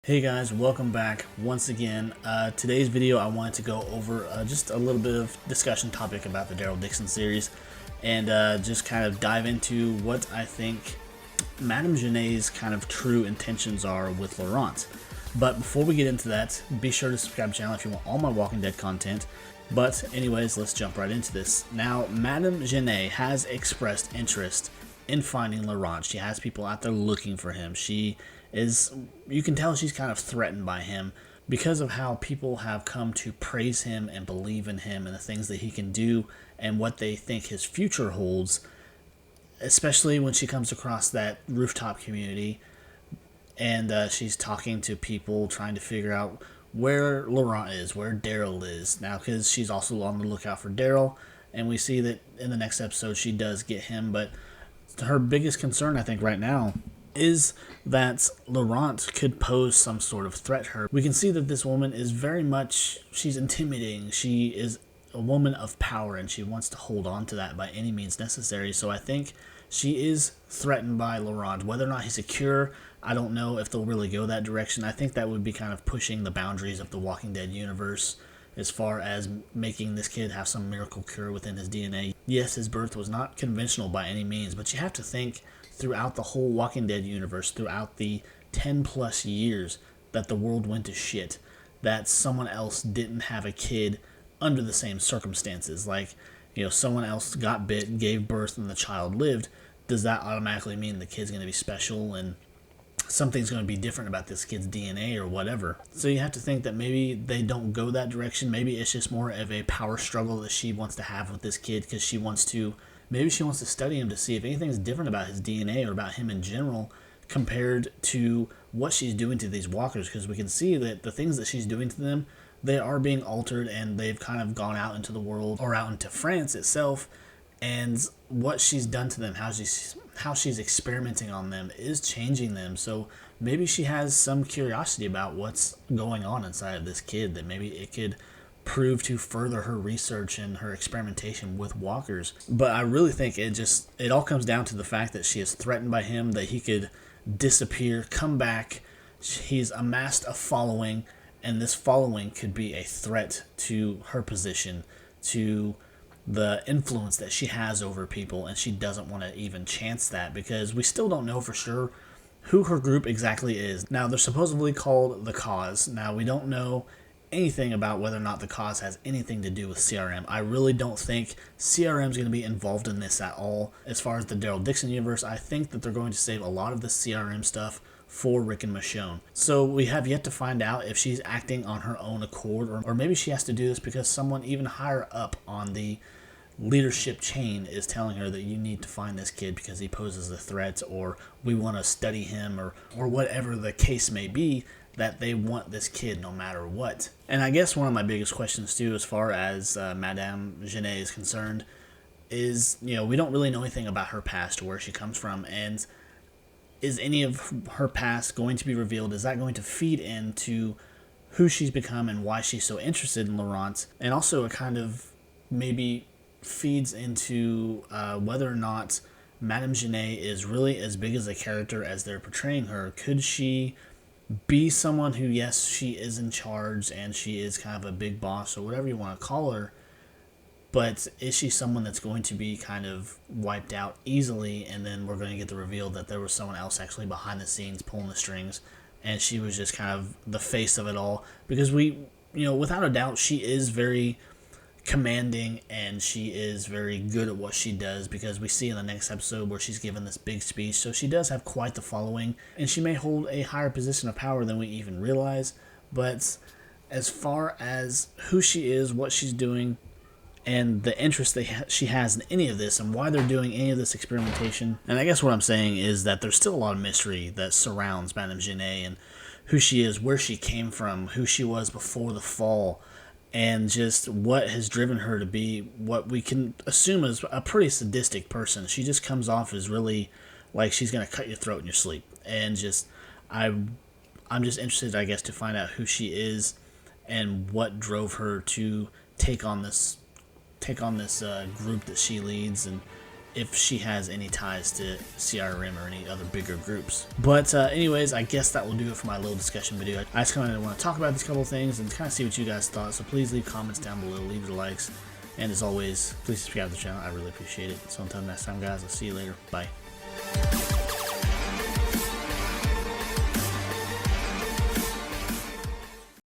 Hey guys, welcome back once again. Today's video I wanted to go over just a little bit of discussion topic about the Daryl Dixon series and just kind of dive into what I think Madame Genet's kind of true intentions are with Laurent. But before we get into that, be sure to subscribe to the channel if you want all my Walking Dead content. But anyways, let's jump right into this. Now, Madame Genet has expressed interest in finding Laurent. She has people out there looking for him. You can tell she's kind of threatened by him because of how people have come to praise him and believe in him and the things that he can do and what they think his future holds, especially when she comes across that rooftop community and she's talking to people trying to figure out where Laurent is, where Daryl is. Now, because she's also on the lookout for Daryl, and we see that in the next episode she does get him, but her biggest concern, I think, right now is that Laurent could pose some sort of threat to her. We can see that this woman is she's intimidating. She is a woman of power and she wants to hold on to that by any means necessary. So I think she is threatened by Laurent. Whether or not he's a cure, I don't know if they'll really go that direction. I think that would be kind of pushing the boundaries of the Walking Dead universe as far as making this kid have some miracle cure within his DNA. Yes, his birth was not conventional by any means, but you have to think throughout the whole Walking Dead universe, throughout the 10 plus years that the world went to shit, that someone else didn't have a kid under the same circumstances. Like, someone else got bit, gave birth, and the child lived. Does that automatically mean the kid's going to be special and something's going to be different about this kid's DNA or whatever? So you have to think that maybe they don't go that direction. Maybe it's just more of a power struggle that she wants to have with this kid because maybe she wants to study him to see if anything's different about his DNA or about him in general compared to what she's doing to these walkers, because we can see that the things that she's doing to them, they are being altered and they've kind of gone out into the world or out into France itself, and what she's done to them, how she's experimenting on them is changing them. So maybe she has some curiosity about what's going on inside of this kid, that maybe it could prove to further her research and her experimentation with walkers. But I really think it all comes down to the fact that she is threatened by him, that he could disappear, come back. He's amassed a following, and this following could be a threat to her position, to the influence that she has over people, and she doesn't want to even chance that because we still don't know for sure who her group exactly is. Now, they're supposedly called the Cause. Now, we don't know anything about whether or not the Cause has anything to do with CRM. I really don't think CRM is going to be involved in this at all. As far as the Daryl Dixon universe, I think that they're going to save a lot of the CRM stuff for Rick and Michonne. So we have yet to find out if she's acting on her own accord, or maybe she has to do this because someone even higher up on the leadership chain is telling her that you need to find this kid because he poses a threat, or we want to study him, or whatever the case may be, that they want this kid no matter what. And I guess one of my biggest questions too, as far as Madame Genet is concerned, is, we don't really know anything about her past or where she comes from, and is any of her past going to be revealed? Is that going to feed into who she's become and why she's so interested in Laurent? And also it kind of maybe feeds into whether or not Madame Genet is really as big as a character as they're portraying her. Could she be someone who, yes, she is in charge and she is kind of a big boss or whatever you want to call her, but is she someone that's going to be kind of wiped out easily, and then we're going to get the reveal that there was someone else actually behind the scenes pulling the strings and she was just kind of the face of it all? Because without a doubt, she is very commanding and she is very good at what she does, because we see in the next episode where she's given this big speech. So she does have quite the following and she may hold a higher position of power than we even realize. But as far as who she is, what she's doing, and the interest that she has in any of this and why they're doing any of this experimentation, and I guess what I'm saying is that there's still a lot of mystery that surrounds Madame Genet and who she is, where she came from, who she was before the fall, and just what has driven her to be what we can assume is a pretty sadistic person. She just comes off as really like she's going to cut your throat in your sleep. And I'm just interested, I guess, to find out who she is and what drove her to take on this group that she leads, and if she has any ties to CRM or any other bigger groups. But anyways, I guess that will do it for my little discussion video. I just kind of want to talk about these couple of things and kind of see what you guys thought. So please leave comments down below, leave the likes, and as always, please subscribe to the channel. I really appreciate it. So until next time, guys, I'll see you later. Bye.